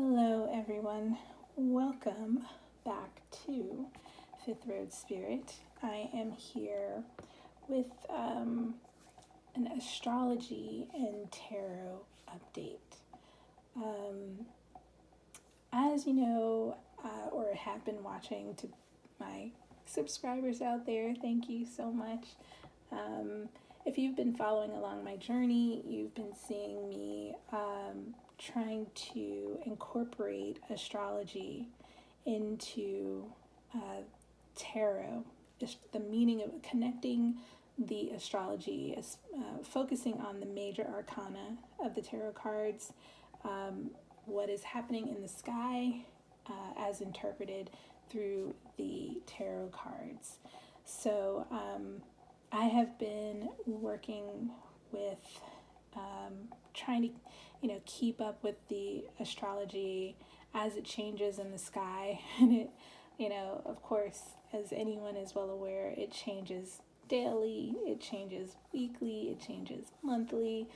Hello, everyone. Welcome back to FifthRoadSpirit. I am here with an astrology and tarot update. As you know, or have been watching, to my subscribers out there, thank you so much. If you've been following along my journey, you've been seeing me trying to incorporate astrology into tarot. The meaning of connecting the astrology is focusing on the major arcana of the tarot cards, what is happening in the sky as interpreted through the tarot cards. So I have been working with trying to keep up with the astrology as it changes in the sky. And it, of course, as anyone is well aware, it changes daily, it changes weekly, it changes monthly.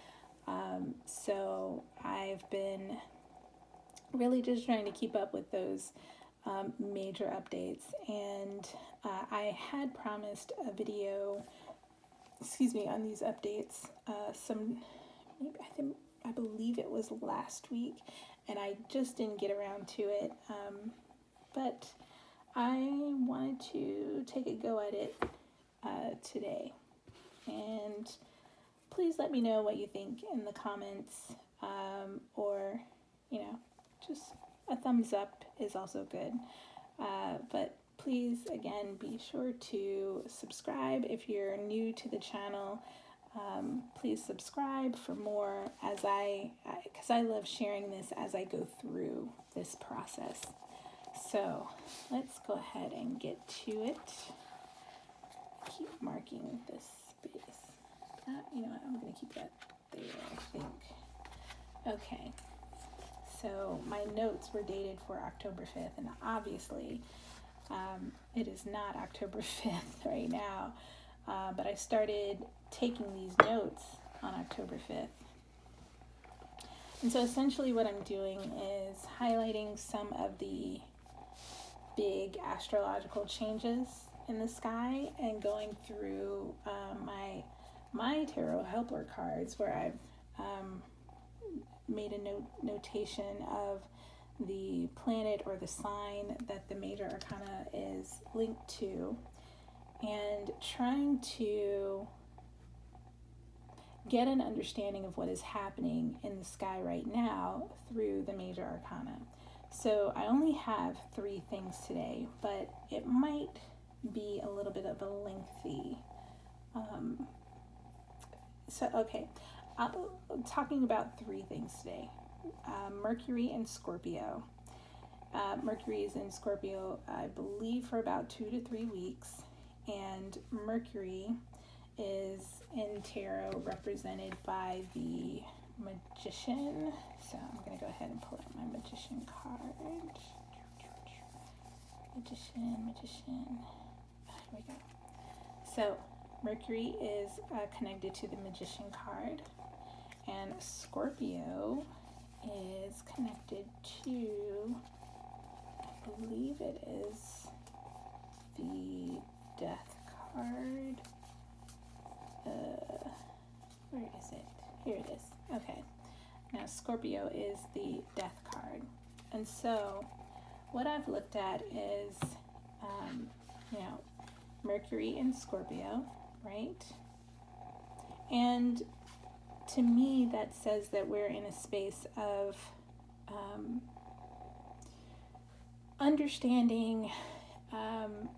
So I've been really just trying to keep up with those major updates. And I had promised a video, on these updates, I believe it was last week, and I just didn't get around to it, but I wanted to take a go at it today. And please let me know what you think in the comments, or just a thumbs up is also good. But please, again, be sure to subscribe if you're new to the channel. Please subscribe for more, because I love sharing this as I go through this process. So let's go ahead and get to it. Keep marking this space. I'm going to keep that there, I think. Okay. So my notes were dated for October 5th, and obviously it is not October 5th right now, but I started taking these notes on October 5th. And so essentially what I'm doing is highlighting some of the big astrological changes in the sky and going through my tarot helper cards, where I've made a notation of the planet or the sign that the major arcana is linked to, and trying to get an understanding of what is happening in the sky right now through the major arcana. So I only have 3 things today, but it might be a little bit of a lengthy I'm talking about 3 things today. Mercury and Scorpio. Mercury is in Scorpio, I believe, for about 2 to 3 weeks, and Mercury is in tarot represented by the Magician. So I'm going to go ahead and pull out my Magician card. Magician. Here we go. So Mercury is connected to the Magician card, and Scorpio is connected to, I believe it is the Death card. Where is it? Here it is. Okay. Now Scorpio is the Death card. And so what I've looked at is, Mercury in Scorpio, right? And to me, that says that we're in a space of understanding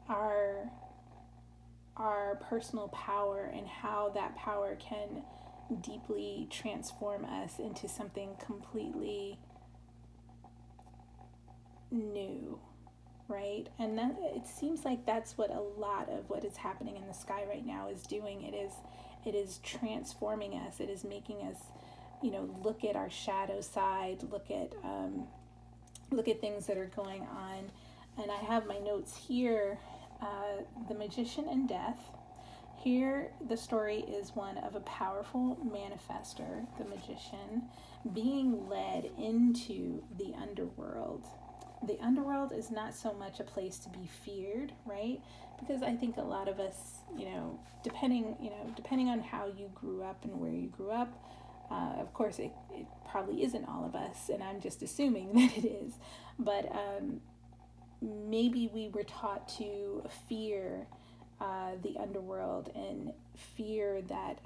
our personal power, and how that power can deeply transform us into something completely new, right? And that, it seems like that's what a lot of what is happening in the sky right now is doing. It is transforming us. It is making us, look at our shadow side, look at things that are going on. And I have my notes here. The Magician and Death. Here, the story is one of a powerful manifester, the magician, being led into the underworld. The underworld is not so much a place to be feared, right? Because I think a lot of us, depending on how you grew up and where you grew up, of course, it probably isn't all of us, and I'm just assuming that it is. But maybe we were taught to fear the underworld and fear that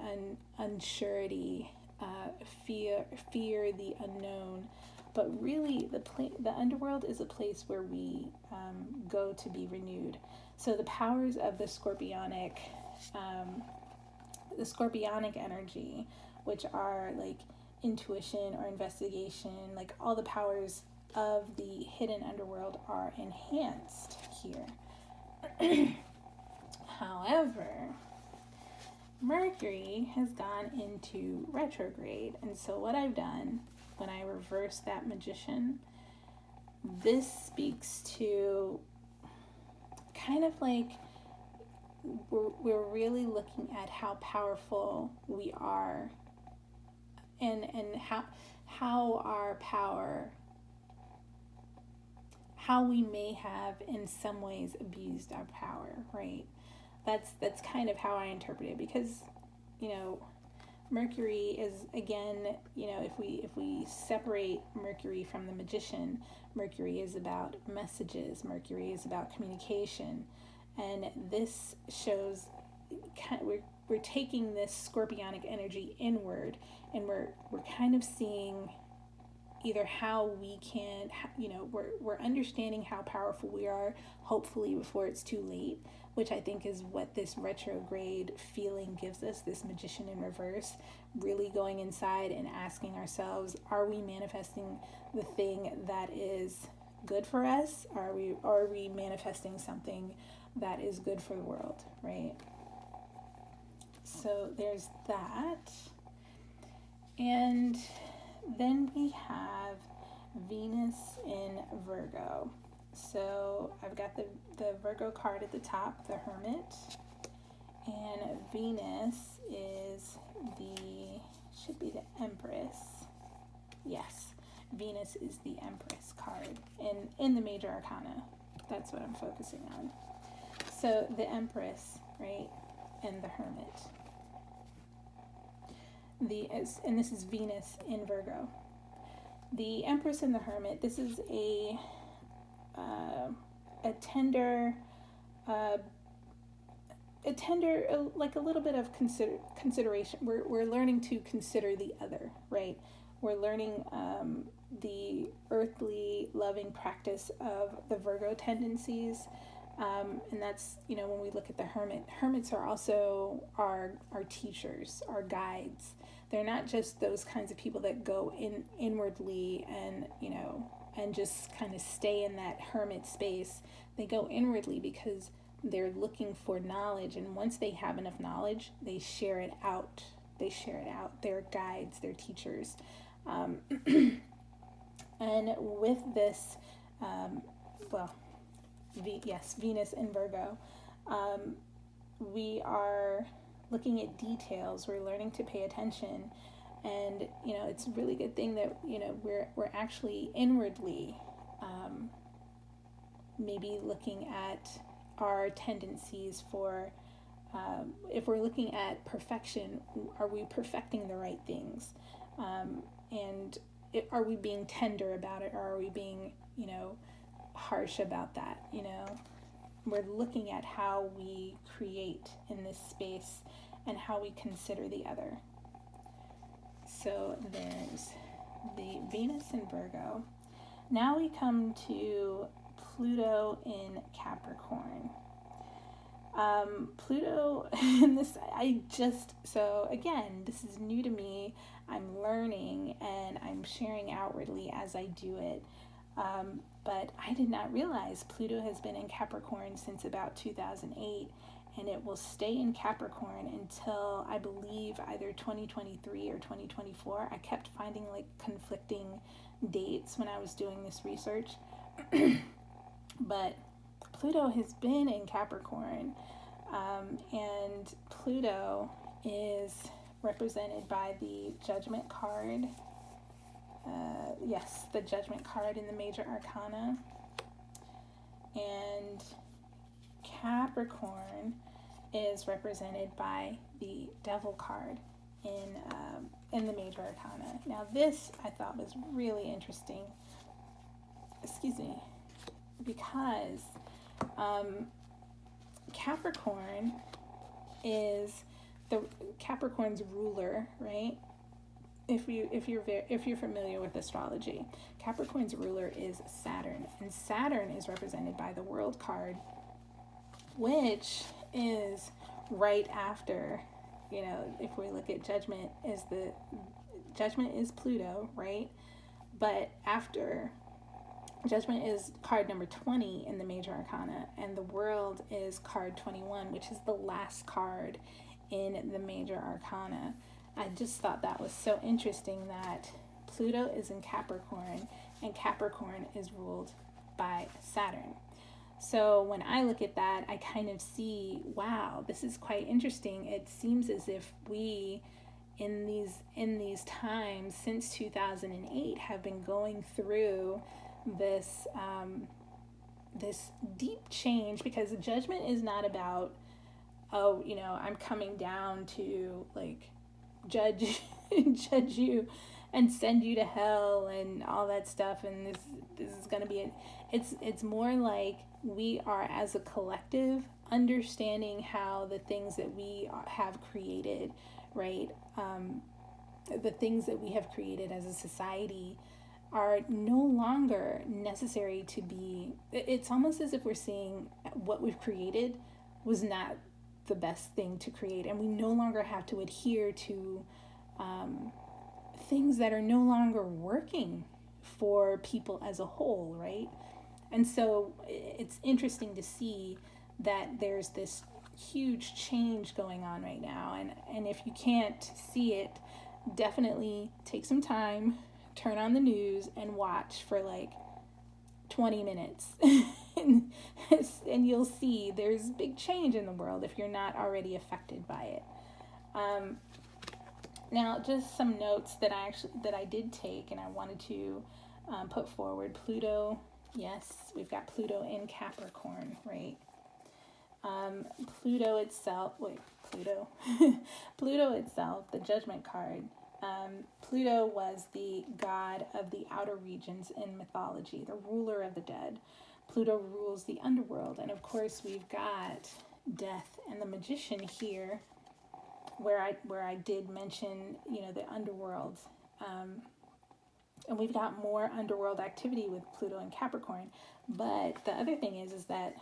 unsurety, fear the unknown. But really, the underworld is a place where we go to be renewed. So the powers of the scorpionic energy, which are like intuition or investigation, like all the powers of the hidden underworld are enhanced here. However, Mercury has gone into retrograde, and so what I've done when I reverse that magician, this speaks to kind of like we're really looking at how powerful we are, and how our power, how we may have in some ways abused our power, right? That's kind of how I interpret it, because Mercury is, again, if we separate Mercury from the magician, Mercury is about messages, Mercury is about communication, and this shows we're taking this scorpionic energy inward, and we're kind of seeing either how we can, we're understanding how powerful we are, hopefully before it's too late, which I think is what this retrograde feeling gives us, this magician in reverse, really going inside and asking ourselves, are we manifesting the thing that is good for us? Are we manifesting something that is good for the world, right? So there's that. And then we have Venus in Virgo. So I've got the Virgo card at the top, the Hermit, and Venus should be the Empress. Yes, Venus is the Empress card in the major arcana. That's what I'm focusing on. So the Empress, right, and the Hermit. And this is Venus in Virgo. The Empress and the Hermit, this is a tender, like a little bit of consideration. We're learning to consider the other, right? We're learning the earthly, loving practice of the Virgo tendencies, and that's, when we look at the hermits are also our teachers, our guides. They're not just those kinds of people that go inwardly and and just kind of stay in that hermit space. They go inwardly because they're looking for knowledge, and once they have enough knowledge, they share it out. They're guides, they're teachers. And with this, Venus in Virgo, we are looking at details. We're learning to pay attention, and it's a really good thing that we're actually inwardly maybe looking at our tendencies for if we're looking at perfection, are we perfecting the right things, and are we being tender about it, or are we being harsh about that? We're looking at how we create in this space and how we consider the other. So there's the Venus in Virgo. Now we come to Pluto in Capricorn. Pluto in this, so again, this is new to me. I'm learning and I'm sharing outwardly as I do it. But I did not realize Pluto has been in Capricorn since about 2008, and it will stay in Capricorn until I believe either 2023 or 2024. I kept finding conflicting dates when I was doing this research. But Pluto has been in Capricorn And Pluto is represented by the Judgment card. Yes, the Judgment card in the Major Arcana. And Capricorn is represented by the Devil card in the Major Arcana. Now this I thought was really interesting. Excuse me, because Capricorn is Capricorn's ruler, right? If you're familiar with astrology, Capricorn's ruler is Saturn, and Saturn is represented by the World card, which is right after, if we look at Judgment, Judgment is Pluto, right? But after Judgment is card number 20 in the Major Arcana, and the World is card 21, which is the last card in the Major Arcana. I just thought that was so interesting that Pluto is in Capricorn, and Capricorn is ruled by Saturn. So when I look at that, I kind of see, wow, this is quite interesting. It seems as if we, in these times since 2008, have been going through this this deep change, because Judgment is not about, I'm coming down to like judge you and send you to hell and all that stuff, and this is going to be it. It's more like we are, as a collective, understanding how the things that we have created, right? The things that we have created as a society are no longer necessary to be. It's almost as if we're seeing what we've created was not the best thing to create, and we no longer have to adhere to things that are no longer working for people as a whole, right? And so it's interesting to see that there's this huge change going on right now, and if you can't see it, definitely take some time, turn on the news and watch for like 20 minutes and you'll see there's big change in the world if you're not already affected by it. Now, just some notes that I did take and I wanted to put forward. Pluto, yes, we've got Pluto in Capricorn, right? Pluto itself, Pluto itself, the Judgment card. Pluto was the god of the outer regions in mythology, the ruler of the dead. Pluto rules the underworld, and of course we've got Death and the Magician here, where I did mention, the underworld, and we've got more underworld activity with Pluto and Capricorn. But the other thing is that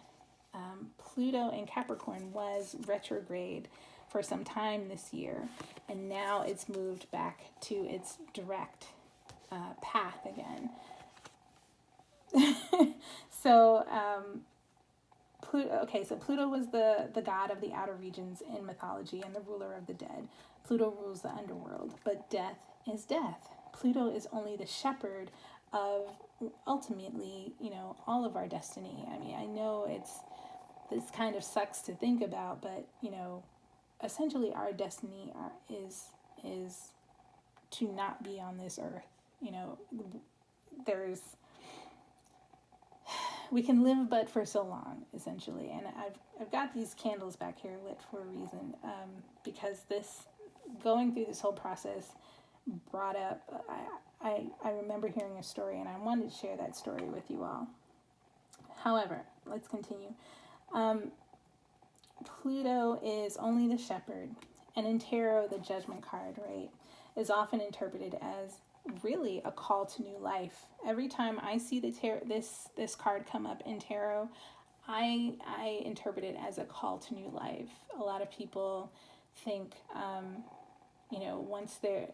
Pluto in Capricorn was retrograde for some time this year, and now it's moved back to its direct path again. So Pluto was the god of the outer regions in mythology and the ruler of the dead. Pluto rules the underworld, but death is death. Pluto is only the shepherd of, ultimately, all of our destiny. I mean, I know this kind of sucks to think about, but essentially our destiny is to not be on this earth. We can live but for so long, essentially. And I've got these candles back here lit for a reason, because going through this whole process brought up, I remember hearing a story, and I wanted to share that story with you all. However, let's continue. Pluto is only the shepherd, and in tarot, the Judgment card, right, is often interpreted as really a call to new life. Every time I see this card come up in tarot, I interpret it as a call to new life. A lot of people think, once they're,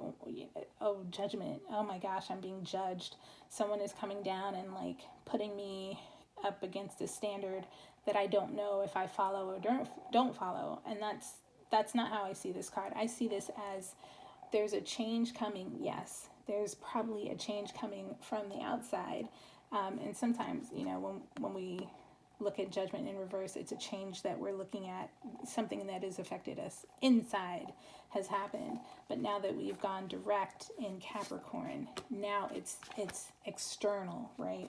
judgment, oh my gosh, I'm being judged. Someone is coming down and like putting me up against a standard that I don't know if I follow or don't follow. And that's not how I see this card. I see this as there's a change coming. Yes, there's probably a change coming from the outside. And sometimes, when we look at judgment in reverse. It's a change that we're looking at, something that has affected us inside has happened. But now that we've gone direct in Capricorn, now it's external, right?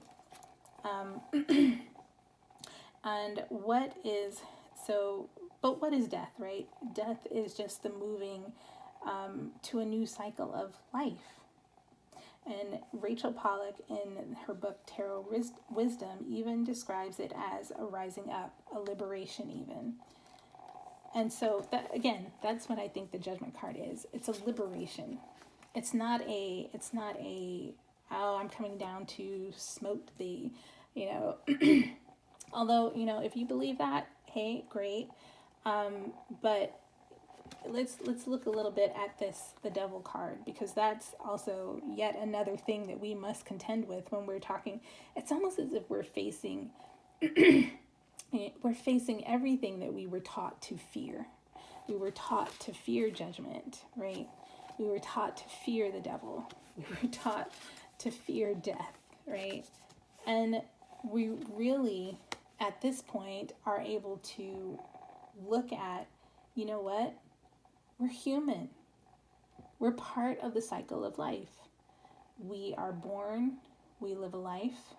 And what is death, right? Death is just the moving to a new cycle of life. And Rachel Pollack, in her book Tarot Wisdom, even describes it as a rising up, a liberation even. And so, that's what I think the Judgment card is. It's a liberation. It's not a, oh, I'm coming down to smote thee, Although, if you believe that, hey, great. But let's look a little bit at the Devil card, because that's also yet another thing that we must contend with when we're talking. It's almost as if we're facing everything that we were taught to fear. We were taught to fear judgment, right? We were taught to fear the devil. We were taught to fear death, right? And we really, at this point, are able to look at, you know what? We're human. We're part of the cycle of life. We are born, we live a life,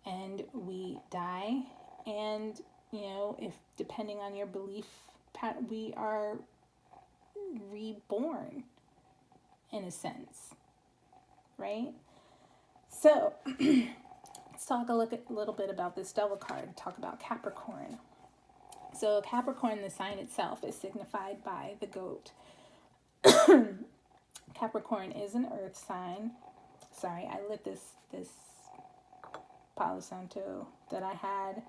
and we die. And, if depending on your belief, we are reborn in a sense, right? So let's talk a little bit about this Devil card, talk about Capricorn. So Capricorn, the sign itself, is signified by the goat. Capricorn is an earth sign. Sorry, I lit this Palo Santo that I had.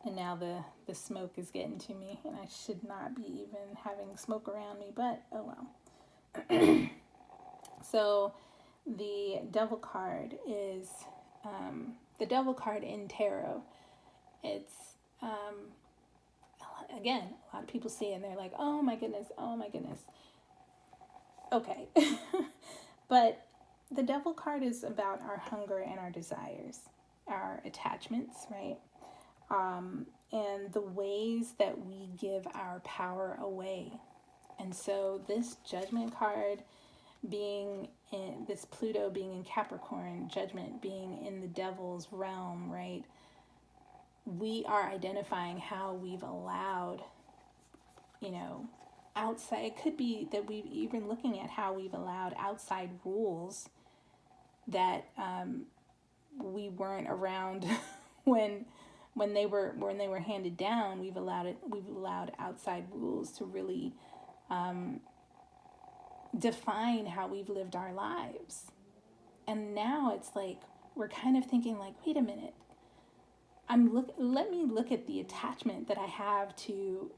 And now the smoke is getting to me, and I should not be even having smoke around me, but oh well. So the Devil card is the Devil card in tarot. It's again, a lot of people see it and they're like, oh my goodness. Okay. But the Devil card is about our hunger and our desires, our attachments, right? And the ways that we give our power away. And so this Judgment card being in this Pluto being in Capricorn, Judgment being in the Devil's realm, right? We are identifying how we've allowed, outside. It could be that we've even looking at how we've allowed outside rules that we weren't around when they were handed down. We've allowed outside rules to really define how we've lived our lives. And now it's like we're kind of thinking like, wait a minute. Let me look at the attachment that I have to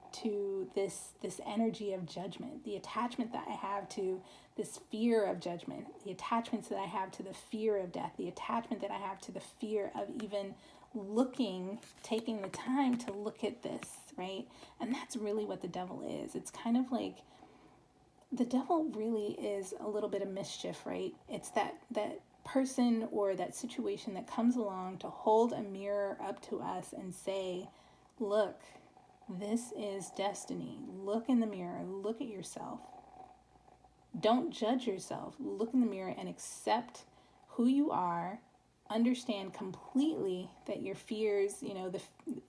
this energy of judgment, the attachment that I have to this fear of judgment, the attachments that I have to the fear of death, the attachment that I have to the fear of even taking the time to look at this, right? And that's really what the Devil is. It's kind of like the Devil really is a little bit of mischief, right? It's that person or that situation that comes along to hold a mirror up to us and say, look, this is destiny. Look in the mirror. Look at yourself. Don't judge yourself. Look in the mirror and accept who you are. Understand completely that your fears,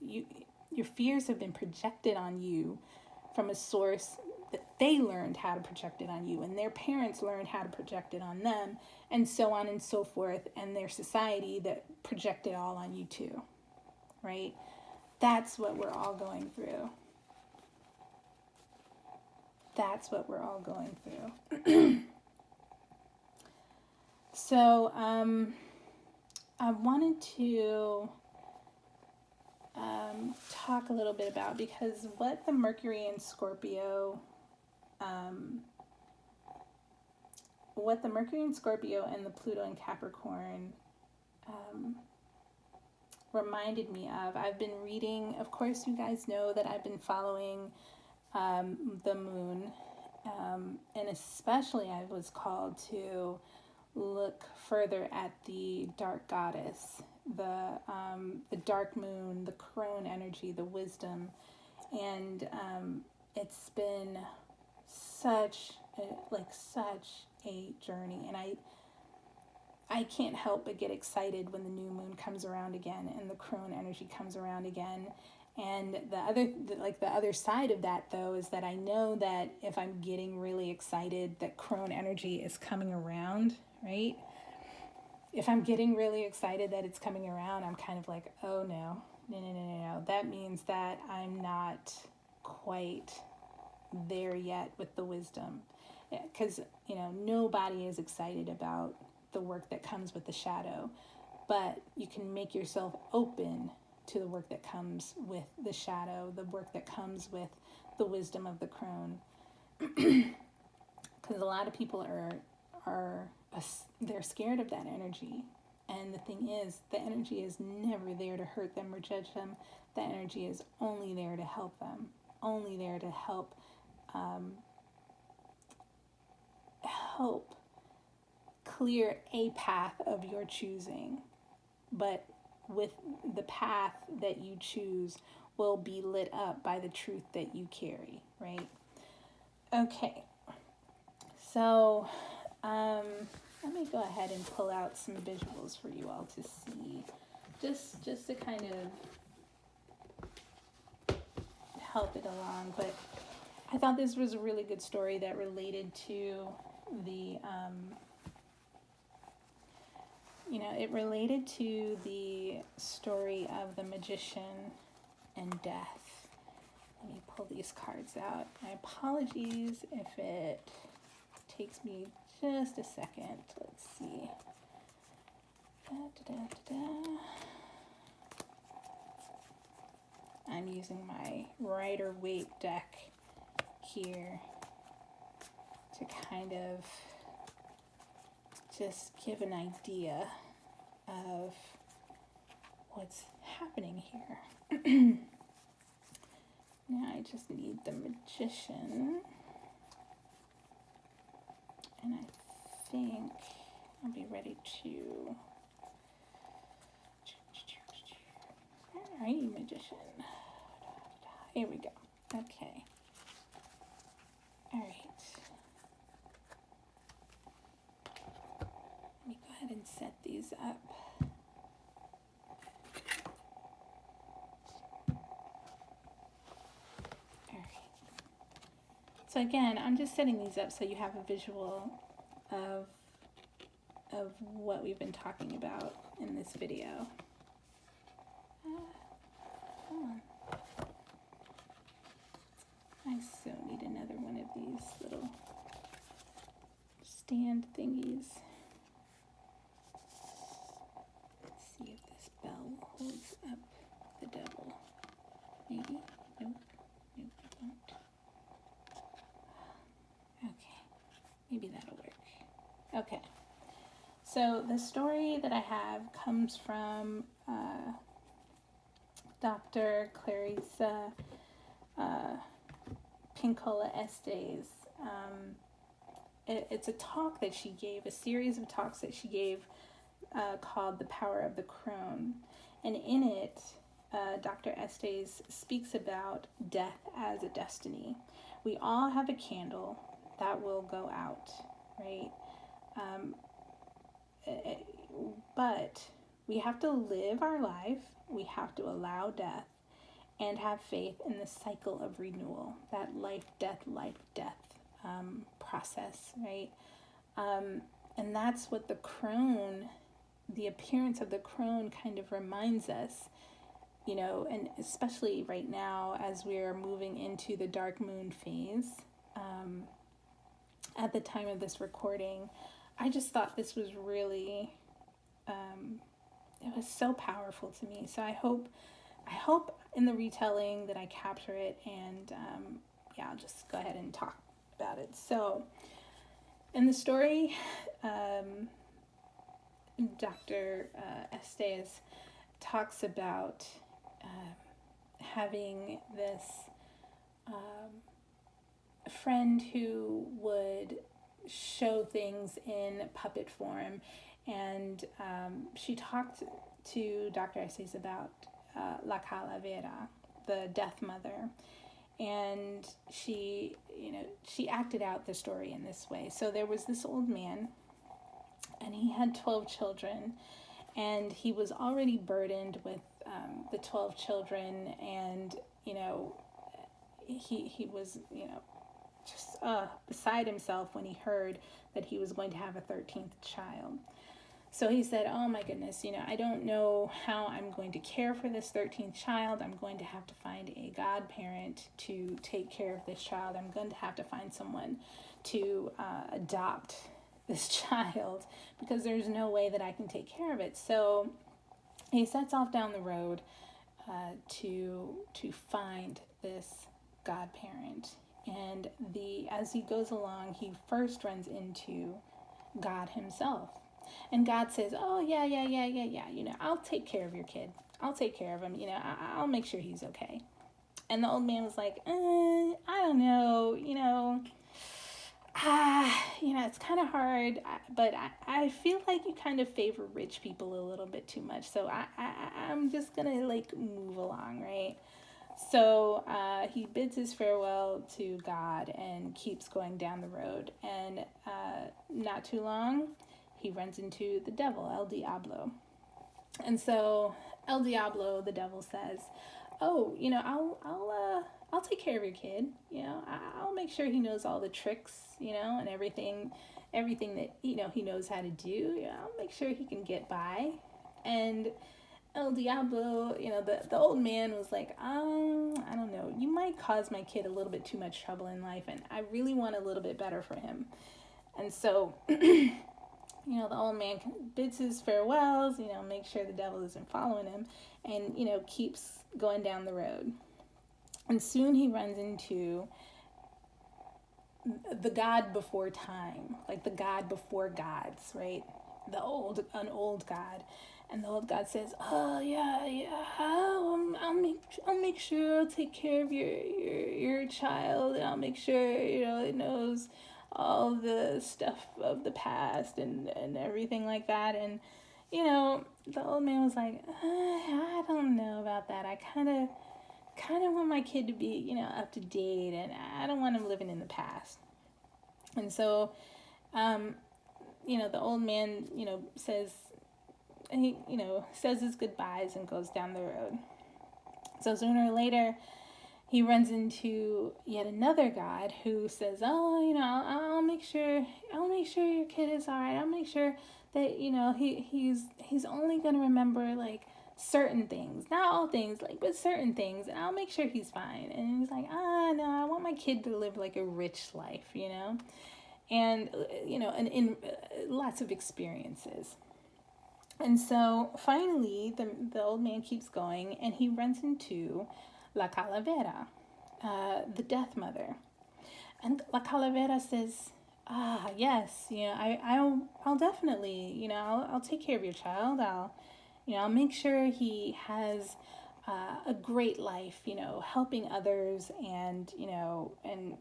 your fears have been projected on you from a source that they learned how to project it on you, and their parents learned how to project it on them, and so on and so forth, and their society that project it all on you too, right? That's what we're all going through. That's what we're all going through. So, I wanted to talk a little bit about, because what the Mercury in Scorpio, and the Pluto in Capricorn reminded me of, I've been reading, of course you guys know that I've been following the moon, and especially I was called to look further at the dark goddess, the dark moon, the crone energy, the wisdom, and it's been such a journey, and I can't help but get excited when the new moon comes around again and the crone energy comes around again. And the other side of that, though, is that I know that if I'm getting really excited that crone energy is coming around, right? If I'm getting really excited that it's coming around, I'm kind of like, oh no. That means that I'm not quite there yet with the wisdom. Because, nobody is excited about the work that comes with the shadow, but you can make yourself open to the work that comes with the shadow, the work that comes with the wisdom of the crone. Because a lot of people they're scared of that energy. And the thing is, the energy is never there to hurt them or judge them. The energy is only there to help them, only there to help clear a path of your choosing. But with the path that you choose will be lit up by the truth that you carry, right? Okay, so let me go ahead and pull out some visuals for you all to see, just to kind of help it along. But I thought this was a really good story that related to the it related to the story of the magician and death. Let me pull these cards out. My apologies if it takes me just a second. Let's see. I'm using my Rider-Waite deck here to kind of just give an idea of what's happening here. Now I just need the magician, and I think I'll be ready to. Where are you, magician? Here we go. Okay. All right. Let me go ahead and set these up. All right. So again, I'm just setting these up so you have a visual of what we've been talking about in this video. Come on. I so need another one of these little stand thingies. Let's see if this bell holds up the devil. Maybe? Nope. Nope, it won't. Okay. Maybe that'll work. Okay. So the story that I have comes from Dr. Clarissa Pinkola Estes. It's a talk that she gave, a series of talks that she gave called The Power of the Crone. And in it, Dr. Estes speaks about death as a destiny. We all have a candle that will go out, right? But we have to live our life. We have to allow death and have faith in the cycle of renewal, that life, death, process, right? And that's what the crone, the appearance of the crone kind of reminds us, and especially right now as we're moving into the dark moon phase. At the time of this recording, I just thought this was really, it was so powerful to me. So I hope in the retelling that I capture it, and I'll just go ahead and talk about it. So in the story, Dr. Estes talks about having this friend who would show things in puppet form. And she talked to Dr. Estes about La Calavera, the Death Mother. And she acted out the story in this way. So there was this old man, and he had 12 children, and he was already burdened with the 12 children, and he was just beside himself when he heard that he was going to have a 13th child. So he said, oh my goodness, I don't know how I'm going to care for this 13th child. I'm going to have to find a godparent to take care of this child. I'm going to have to find someone to adopt this child, because there's no way that I can take care of it. So he sets off down the road to find this godparent. And as he goes along, he first runs into God himself. And God says, oh, yeah, I'll take care of your kid. I'll take care of him. I'll make sure he's okay. And the old man was like, I don't know, it's kind of hard, but I feel like you kind of favor rich people a little bit too much. So I'm just going to move along, right? So he bids his farewell to God and keeps going down the road. And not too long, he runs into the devil, El Diablo. And so El Diablo, the devil, says, oh, I'll take care of your kid. I'll make sure he knows all the tricks, and everything that, he knows how to do. I'll make sure he can get by. And El Diablo, the old man was like, I don't know, you might cause my kid a little bit too much trouble in life, and I really want a little bit better for him. And so, the old man bids his farewells, make sure the devil isn't following him, and, keeps going down the road. And soon he runs into the God before time, like the God before gods, right? An old God. And the old God says, oh, yeah, I'll make sure I'll take care of your child, and I'll make sure, it knows all the stuff of the past and everything like that. And, the old man was like, I don't know about that. I kind of want my kid to be, up to date, and I don't want him living in the past. And so, the old man, says, he, says his goodbyes and goes down the road. So sooner or later, he runs into yet another God who says, oh, I'll make sure your kid is all right. I'll make sure that, he's only going to remember, certain things, not all things, but certain things, and I'll make sure he's fine. And he's like, no, I want my kid to live, a rich life, and, and in lots of experiences. And so, finally, the old man keeps going, and he runs into La Calavera, the Death Mother. And La Calavera says, yes, I'll definitely, I'll take care of your child. I'll make sure he has a great life, helping others, and, and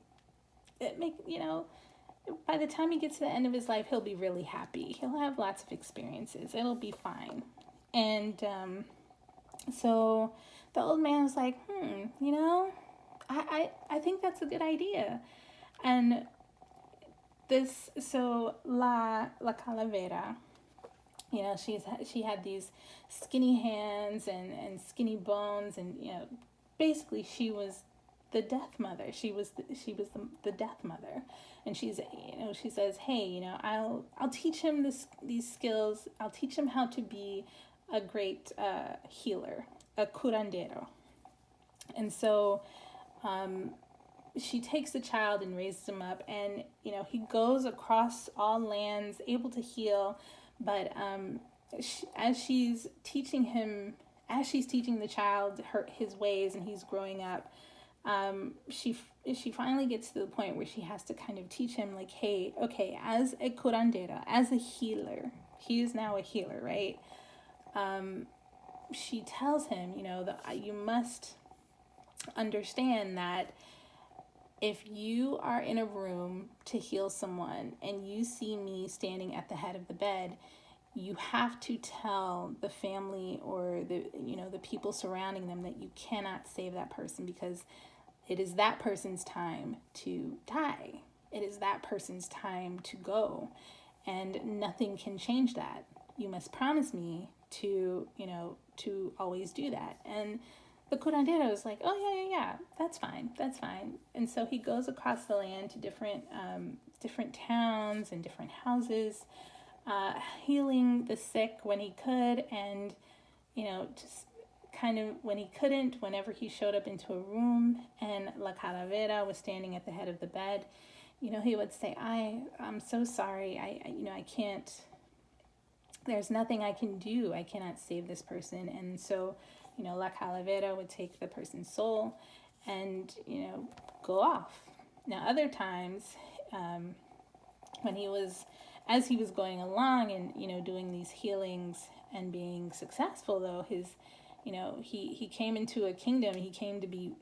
by the time he gets to the end of his life, he'll be really happy. He'll have lots of experiences. It'll be fine. And so the old man was like, I think that's a good idea. And so La Calavera, she had these skinny hands and skinny bones, and, basically she was the Death Mother. She was the Death Mother. And she says, hey, I'll teach him these skills. I'll teach him how to be a great healer, a curandero. And so she takes the child and raises him up, and, he goes across all lands, able to heal. But as she's teaching the child his ways, and he's growing up, she finally gets to the point where she has to kind of teach him, hey, okay, as a curandera, as a healer, he is now a healer, right? She tells him, that you must understand that if you are in a room to heal someone and you see me standing at the head of the bed, you have to tell the family or the people surrounding them that you cannot save that person, because it is that person's time to die. It is that person's time to go, and nothing can change that. You must promise me to always do that. And the curandero is like, oh yeah, that's fine. And so he goes across the land to different towns and different houses, healing the sick when he could, and just kind of when he couldn't, whenever he showed up into a room and La Calavera was standing at the head of the bed, he would say, I'm so sorry, I can't, there's nothing I can do, I cannot save this person. And so La Calavera would take the person's soul and go off. Now other times, as he was going along and doing these healings and being successful, though, he came into a kingdom. He came to be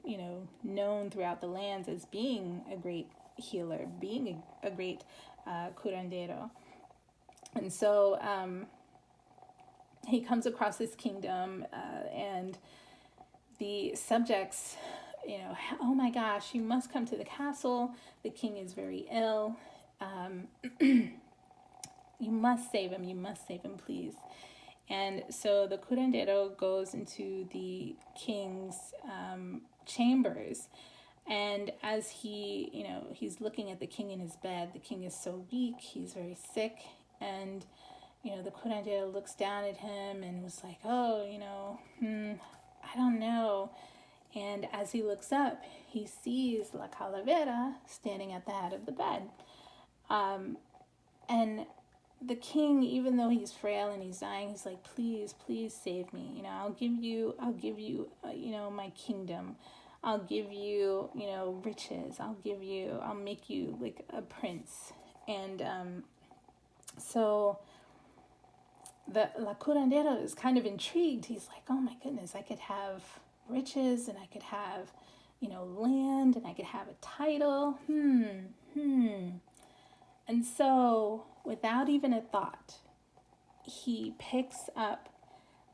known throughout the lands as being a great healer, being a great curandero. And so he comes across this kingdom, and the subjects, oh my gosh, you must come to the castle. The king is very ill. You must save him, please. And so the curandero goes into the king's chambers. And as he's looking at the king in his bed, the king is so weak, he's very sick. And, the curandero looks down at him and was like, oh, I don't know. And as he looks up, he sees La Calavera standing at the head of the bed. And the king, even though he's frail and he's dying, he's like, please save me. I'll give you, my kingdom. I'll give you, riches. I'll make you like a prince. And so the La Curandero is kind of intrigued. He's like, oh my goodness, I could have riches, and I could have, land, and I could have a title. And so, without even a thought, he picks up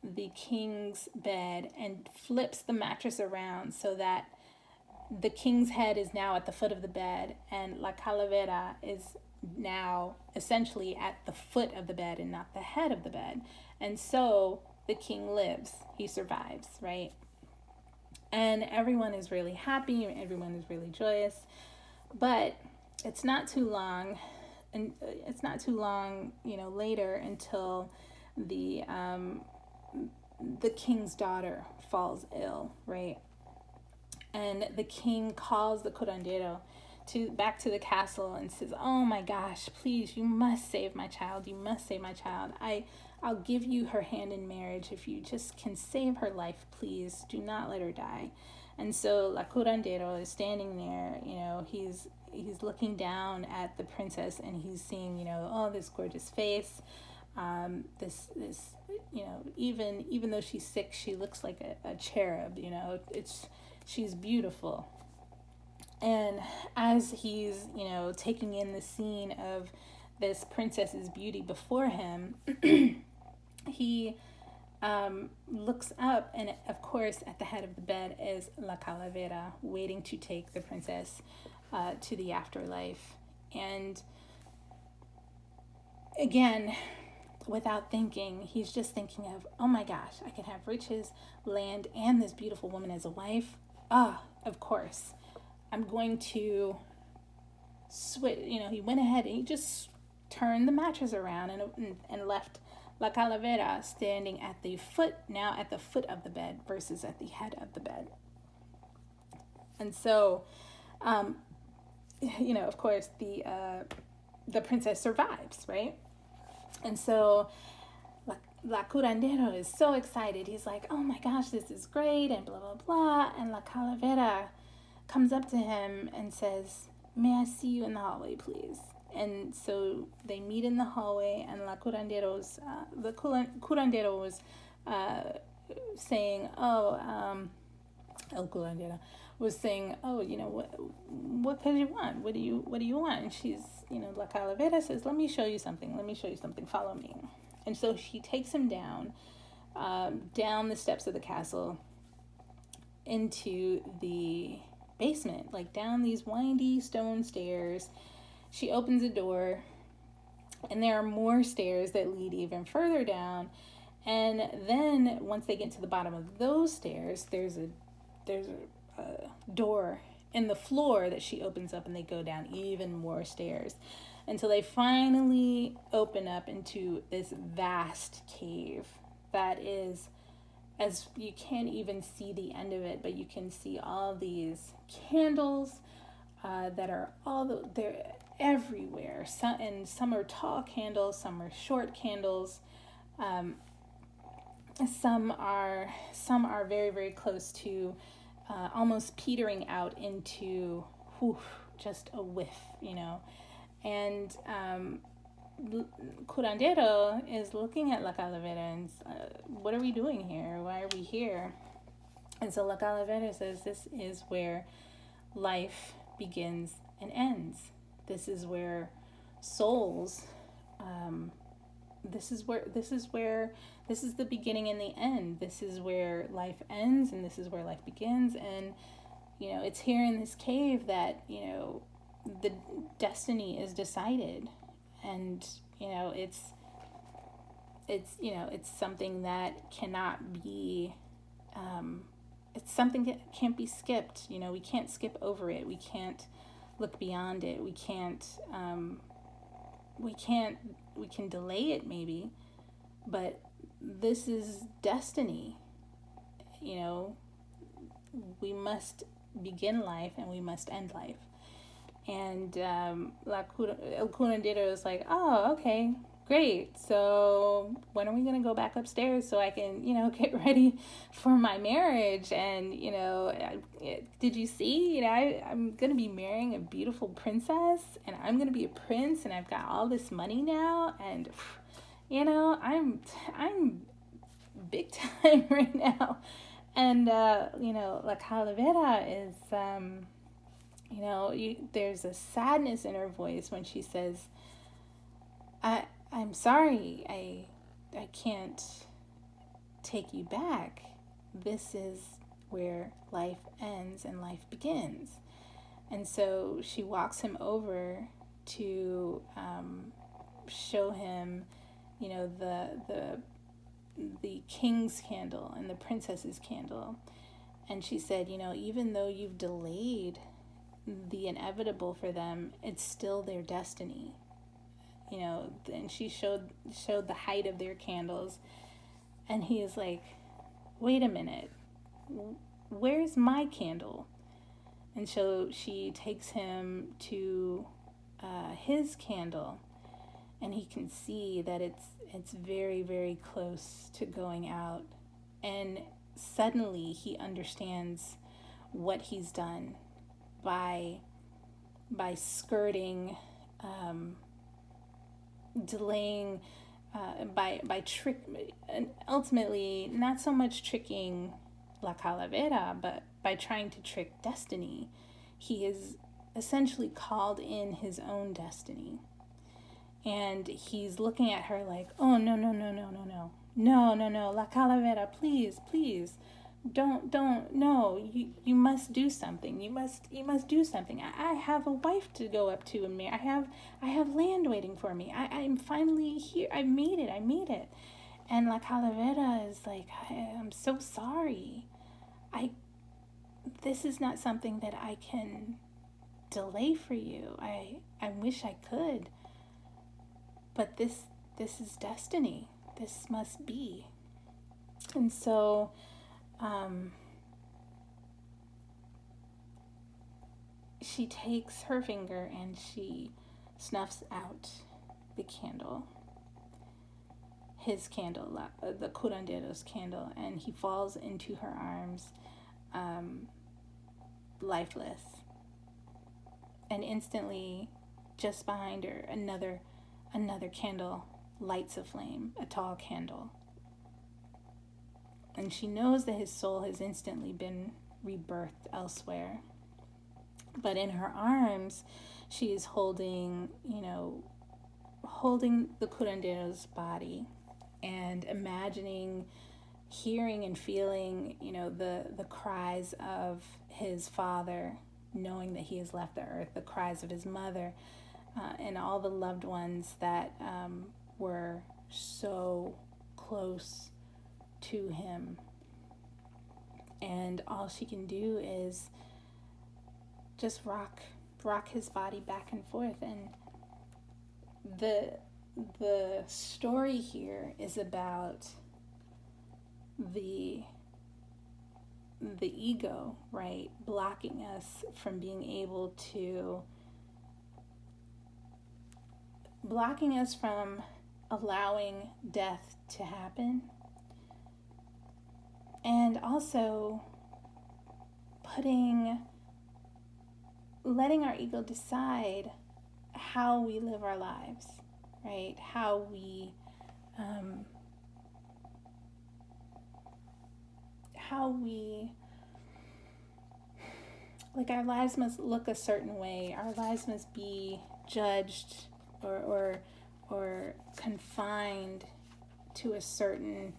the king's bed and flips the mattress around so that the king's head is now at the foot of the bed, and La Calavera is now essentially at the foot of the bed and not the head of the bed. And so the king lives, he survives, right? And everyone is really happy, everyone is really joyous. But it's not too long, later until the king's daughter falls ill, right? And the king calls the curandero back to the castle and says, oh my gosh, please, you must save my child. I'll give you her hand in marriage if you just can save her life, please. Do not let her die. And so La Curandero is standing there, he's looking down at the princess, and he's seeing, this gorgeous face, this even though she's sick, she looks like a cherub, she's beautiful. And as he's, taking in the scene of this princess's beauty before him, he looks up, and of course at the head of the bed is La Calavera, waiting to take the princess to the afterlife. And again, without thinking, he's just thinking of, oh my gosh, I can have riches, land, and this beautiful woman as a wife. Of course, I'm going to switch. He went ahead and he just turned the mattress around and left La Calavera standing at the foot of the bed versus at the head of the bed. And so, of course, the princess survives, right? And so La Curandero is so excited. He's like, oh my gosh, this is great, and blah, blah, blah. And La Calavera comes up to him and says, may I see you in the hallway, please? And so they meet in the hallway, and the curandero was saying, El curandero was saying, oh, what could you want? What do you want? And she's, La Calavera says, let me show you something. Follow me. And so she takes him down the steps of the castle into the basement, like down these windy stone stairs. She opens a door, and there are more stairs that lead even further down. And then once they get to the bottom of those stairs, there's a door in the floor that she opens up, and they go down even more stairs until they finally open up into this vast cave that is, as you can't even see the end of it, but you can see all these candles that are they're everywhere. Some are tall candles, some are short candles. Some are very, very close to almost petering out into just a whiff, And Curandero is looking at La Calavera and what are we doing here? Why are we here? And so La Calavera says, this is where life begins and ends. This is where souls, this is the beginning and the end. This is where life ends, and this is where life begins. And, it's here in this cave that, the destiny is decided. And, it's something that cannot be, it's something that can't be skipped. We can't skip over it. We can't look beyond it. We can delay it maybe, but this is destiny. We must begin life and we must end life. And El Curandero is like, oh, okay, great. So when are we going to go back upstairs so I can, get ready for my marriage? And, did you see, I'm going to be marrying a beautiful princess, and I'm going to be a prince, and I've got all this money now. And, I'm big time right now. And, La Calavera is, there's a sadness in her voice when she says, I'm sorry, I can't take you back. This is where life ends and life begins. And so she walks him over to show him, the king's candle and the princess's candle. And she said, even though you've delayed the inevitable for them, it's still their destiny. And she showed the height of their candles, and he is like, wait a minute, where's my candle? And so she takes him to his candle, and he can see that it's very, very close to going out. And suddenly he understands what he's done by skirting, delaying, by trick, and ultimately not so much tricking La Calavera, but by trying to trick destiny. He is essentially called in his own destiny. And he's looking at her like, oh, no, La Calavera, please, don't, no, you must do something. You must do something. I have a wife to go up to and marry. I have land waiting for me. I'm finally here. I made it. And La Calavera is like, I'm so sorry. This is not something that I can delay for you. I wish I could. But this is destiny. This must be. And so she takes her finger and she snuffs out the candle, his candle, the curandero's candle, and he falls into her arms, lifeless. And instantly, just behind her, another candle lights a flame, a tall candle. And she knows that his soul has instantly been rebirthed elsewhere. But in her arms, she is holding, holding the curandero's body and imagining, hearing and feeling, the cries of his father, knowing that he has left the earth, the cries of his mother, and all the loved ones that were so close to him. And all she can do is just rock his body back and forth. And the story here is about the ego, right, blocking us from being able to, blocking us from allowing death to happen, and also letting our ego decide how we live our lives, right? How we like, our lives must look a certain way. Our lives must be judged or confined to a certain,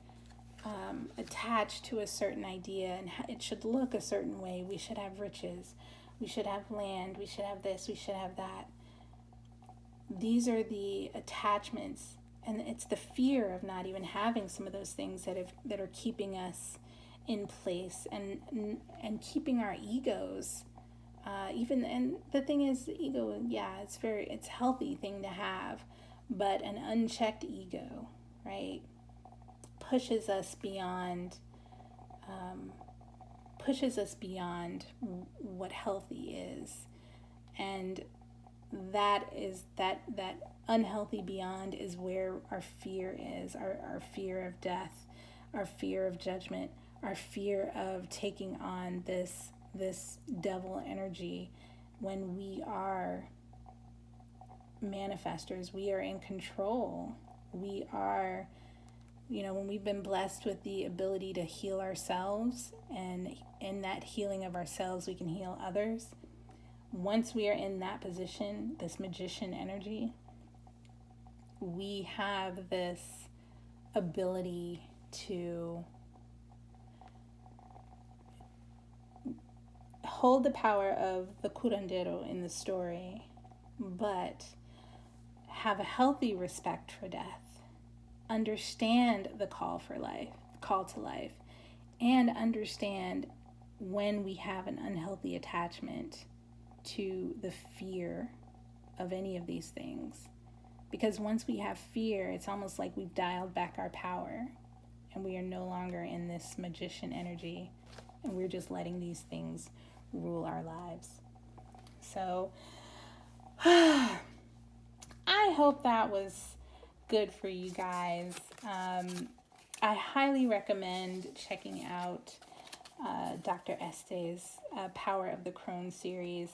attached to a certain idea, and it should look a certain way. We should have riches, we should have land, we should have this, we should have that. These are the attachments, and it's the fear of not even having some of those things that are keeping us in place and keeping our egos. And the thing is, the ego, it's a healthy thing to have, but an unchecked ego, right, pushes us beyond what healthy is. And that unhealthy beyond is where our fear is, our fear of death, our fear of judgment, our fear of taking on this devil energy. When we are manifestors, we are in control. We are, when we've been blessed with the ability to heal ourselves, and in that healing of ourselves, we can heal others. Once we are in that position, this magician energy, we have this ability to hold the power of the curandero in the story, but have a healthy respect for death, understand the call to life, and understand when we have an unhealthy attachment to the fear of any of these things. Because once we have fear, it's almost like we've dialed back our power, and we are no longer in this magician energy, and we're just letting these things rule our lives. So I hope that was good for you guys. I highly recommend checking out Dr. Estes' Power of the Crone series.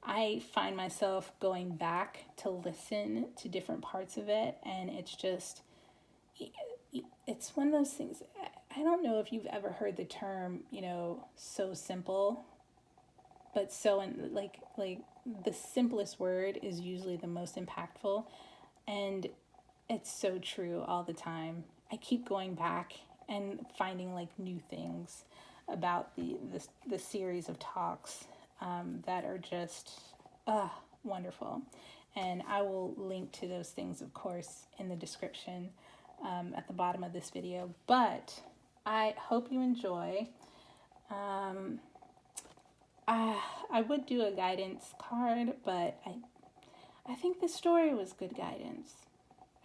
I find myself going back to listen to different parts of it, and it's one of those things. I don't know if you've ever heard the term, so simple, but like the simplest word is usually the most impactful, and it's so true all the time. I keep going back and finding like new things about the series of talks that are just wonderful. And I will link to those things, of course, in the description at the bottom of this video. But I hope you enjoy. I would do a guidance card, but I think the story was good guidance.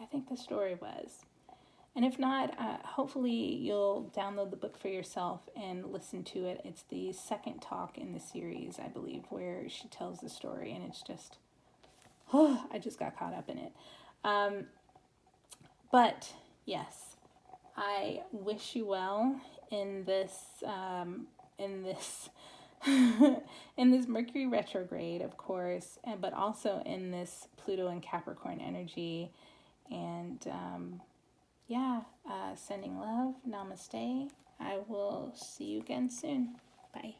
I think the story was. And if not, hopefully you'll download the book for yourself and listen to it. It's the second talk in the series, I believe, where she tells the story, and it's just, I just got caught up in it. But yes, I wish you well in this in this Mercury retrograde, of course, but also in this Pluto and Capricorn energy. And sending love. Namaste. I will see you again soon. Bye.